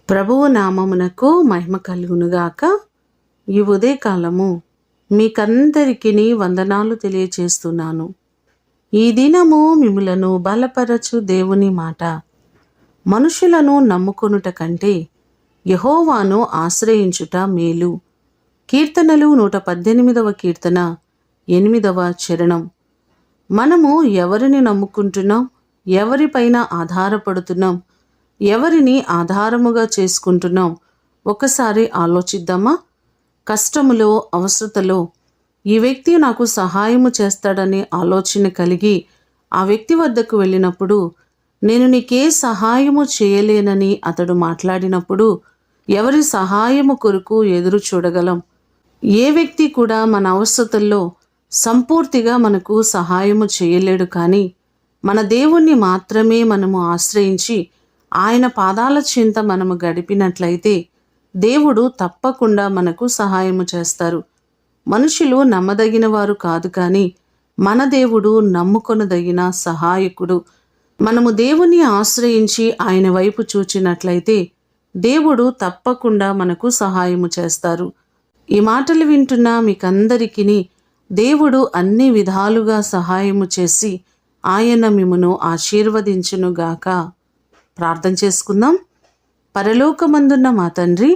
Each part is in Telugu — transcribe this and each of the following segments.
ప్రభువు నామమునకు మహిమ కలుగునుగాక. ఈ ఉదయకాలము మీకందరికీ వందనాలు తెలియచేస్తున్నాను. ఈ దినము మిమ్ములను బలపరచు దేవుని మాట. మనుషులను నమ్ముకొనుట కంటే యెహోవాను ఆశ్రయించుట మేలు. కీర్తనలు 118వ కీర్తన 8వ చరణం. మనము ఎవరిని నమ్ముకుంటున్నాం? ఎవరిపైన ఆధారపడుతున్నాం? ఎవరిని ఆధారముగా చేసుకుంటున్నాం? ఒకసారి ఆలోచిద్దామా? కష్టములో, అవసరతలో ఈ వ్యక్తి నాకు సహాయము చేస్తాడనే ఆలోచన కలిగి ఆ వ్యక్తి వద్దకు వెళ్ళినప్పుడు, నేను నీకే సహాయము చేయలేనని అతడు మాట్లాడినప్పుడు ఎవరి సహాయము కొరకు ఎదురు చూడగలం? ఏ వ్యక్తి కూడా మన అవసరతల్లో సంపూర్తిగా మనకు సహాయము చేయలేడు. కానీ మన దేవుణ్ణి మాత్రమే మనము ఆశ్రయించి ఆయన పాదాల చెంత మనము గడిపినట్లయితే దేవుడు తప్పకుండా మనకు సహాయము చేస్తారు. మనుషులు నమ్మదగిన వారు కాదు, కానీ మన దేవుడు నమ్ముకొనదగిన సహాయకుడు. మనము దేవుని ఆశ్రయించి ఆయన వైపు చూచినట్లయితే దేవుడు తప్పకుండా మనకు సహాయము చేస్తారు. ఈ మాటలు వింటున్న మీకందరికీ దేవుడు అన్ని విధాలుగా సహాయము చేసి ఆయన మిమ్మును ఆశీర్వదించునుగాక. ప్రార్థన చేసుకుందాం. పరలోకమందున్న మా తండ్రి,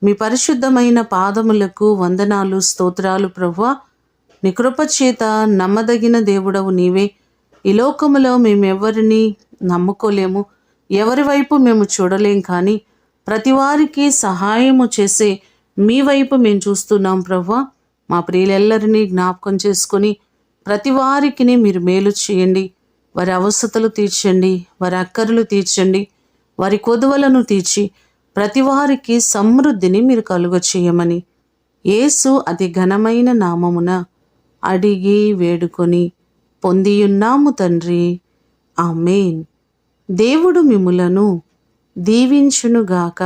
మీ పరిశుద్ధమైన పాదములకు వందనాలు, స్తోత్రాలు ప్రభువా. నీ కృప చేత నమ్మదగిన దేవుడవు నీవే. ఈ లోకములో మేమెవరిని నమ్ముకోలేము, ఎవరి వైపు మేము చూడలేం, కానీ ప్రతి వారికి సహాయము చేసే మీ వైపు మేము చూస్తున్నాం ప్రభువా. మా ప్రియులెల్లరినీ జ్ఞాపకం చేసుకొని ప్రతి వారికి మీరు మేలు చేయండి. వారి అవసరతలు తీర్చండి, వారి అక్కర్లు తీర్చండి, వారి కొదువలను తీర్చి ప్రతి వారికి సమృద్ధిని మీరు కలుగచేయమని యేసు అతి ఘనమైన నామమున అడిగి వేడుకొని పొందియున్నాము తండ్రి. ఆమేన్. దేవుడు మిమ్ములను దీవించునుగాక.